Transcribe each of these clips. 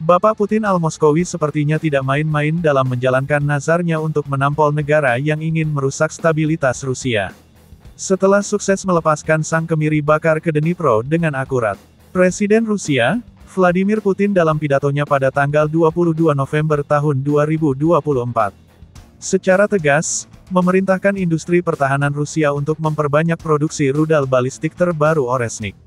Bapak Putin Al-Moskowi sepertinya tidak main-main dalam menjalankan nazarnya untuk menampol negara yang ingin merusak stabilitas Rusia. Setelah sukses melepaskan sang kemiri bakar ke Dnipro dengan akurat, Presiden Rusia, Vladimir Putin dalam pidatonya pada tanggal 22 November tahun 2024, secara tegas, memerintahkan industri pertahanan Rusia untuk memperbanyak produksi rudal balistik terbaru Oresnik.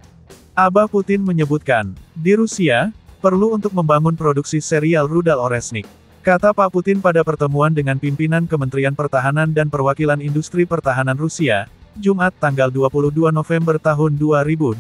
Abah Putin menyebutkan, di Rusia, perlu untuk membangun produksi serial rudal Oresnik, kata Pak Putin pada pertemuan dengan pimpinan Kementerian Pertahanan dan Perwakilan Industri Pertahanan Rusia, Jumat tanggal 22 November tahun 2024.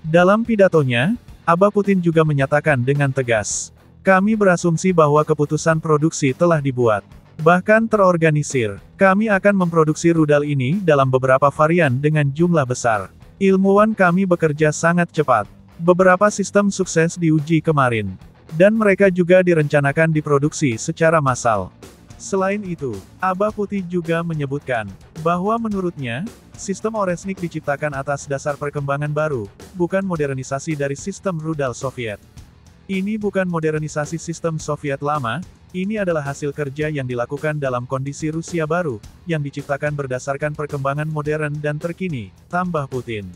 Dalam pidatonya, Abah Putin juga menyatakan dengan tegas, kami berasumsi bahwa keputusan produksi telah dibuat, bahkan terorganisir. Kami akan memproduksi rudal ini dalam beberapa varian dengan jumlah besar. Ilmuwan kami bekerja sangat cepat. Beberapa sistem sukses diuji kemarin, dan mereka juga direncanakan diproduksi secara massal. Selain itu, Abah Putin juga menyebutkan bahwa menurutnya, sistem Oresnik diciptakan atas dasar perkembangan baru, bukan modernisasi dari sistem rudal Soviet. Ini bukan modernisasi sistem Soviet lama, ini adalah hasil kerja yang dilakukan dalam kondisi Rusia baru, yang diciptakan berdasarkan perkembangan modern dan terkini, tambah Putin.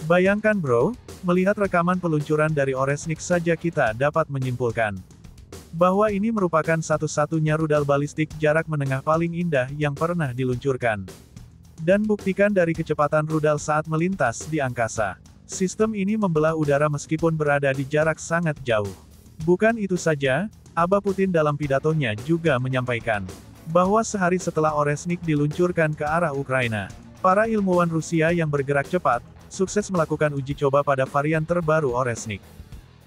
Bayangkan bro, melihat rekaman peluncuran dari Oresnik saja kita dapat menyimpulkan bahwa ini merupakan satu-satunya rudal balistik jarak menengah paling indah yang pernah diluncurkan. Dan buktikan dari kecepatan rudal saat melintas di angkasa. Sistem ini membelah udara meskipun berada di jarak sangat jauh. Bukan itu saja, Abah Putin dalam pidatonya juga menyampaikan bahwa sehari setelah Oresnik diluncurkan ke arah Ukraina, para ilmuwan Rusia yang bergerak cepat, sukses melakukan uji coba pada varian terbaru Oresnik.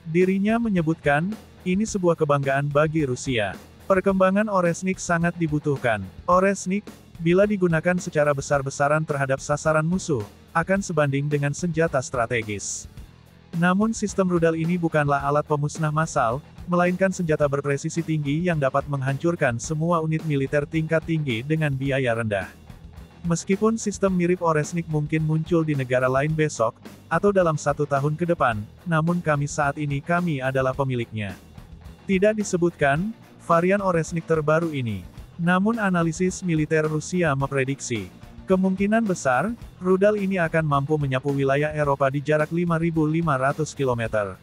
Dirinya menyebutkan, ini sebuah kebanggaan bagi Rusia. Perkembangan Oresnik sangat dibutuhkan. Oresnik, bila digunakan secara besar-besaran terhadap sasaran musuh, akan sebanding dengan senjata strategis. Namun sistem rudal ini bukanlah alat pemusnah massal, melainkan senjata berpresisi tinggi yang dapat menghancurkan semua unit militer tingkat tinggi dengan biaya rendah. Meskipun sistem mirip Oresnik mungkin muncul di negara lain besok, atau dalam 1 tahun ke depan, namun saat ini kami adalah pemiliknya. Tidak disebutkan, varian Oresnik terbaru ini. Namun analisis militer Rusia memprediksi, kemungkinan besar, rudal ini akan mampu menyapu wilayah Eropa di jarak 5.500 km.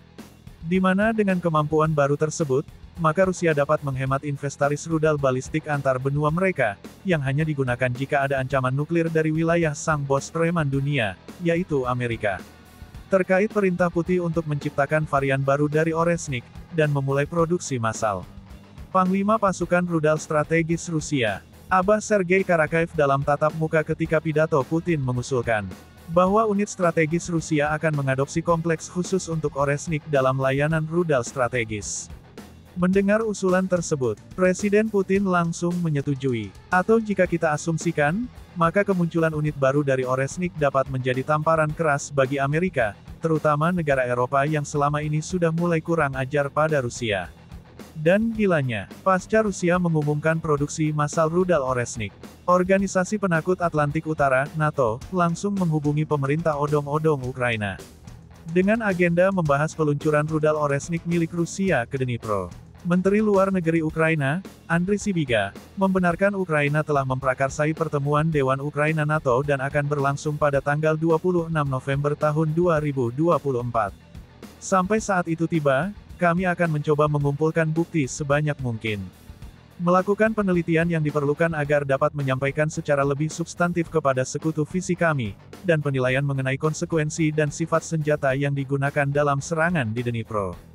Di mana dengan kemampuan baru tersebut, maka Rusia dapat menghemat inventaris rudal balistik antar benua mereka, yang hanya digunakan jika ada ancaman nuklir dari wilayah sang bos preman dunia, yaitu Amerika. Terkait perintah Putin untuk menciptakan varian baru dari Oresnik, dan memulai produksi massal. Panglima Pasukan Rudal Strategis Rusia, Abah Sergei Karakaev dalam tatap muka ketika pidato Putin mengusulkan bahwa unit strategis Rusia akan mengadopsi kompleks khusus untuk Oresnik dalam layanan rudal strategis. Mendengar usulan tersebut, Presiden Putin langsung menyetujui. Atau jika kita asumsikan, maka kemunculan unit baru dari Oresnik dapat menjadi tamparan keras bagi Amerika, terutama negara Eropa yang selama ini sudah mulai kurang ajar pada Rusia. Dan gilanya, pasca Rusia mengumumkan produksi massal rudal Oresnik, Organisasi Penakut Atlantik Utara, NATO, langsung menghubungi pemerintah odong-odong Ukraina dengan agenda membahas peluncuran rudal Oresnik milik Rusia ke Dnipro. Menteri Luar Negeri Ukraina, Andriy Sybiga, membenarkan Ukraina telah memprakarsai pertemuan Dewan Ukraina NATO dan akan berlangsung pada tanggal 26 November tahun 2024. Sampai saat itu tiba, kami akan mencoba mengumpulkan bukti sebanyak mungkin. Melakukan penelitian yang diperlukan agar dapat menyampaikan secara lebih substantif kepada sekutu visi kami, dan penilaian mengenai konsekuensi dan sifat senjata yang digunakan dalam serangan di Dnipro.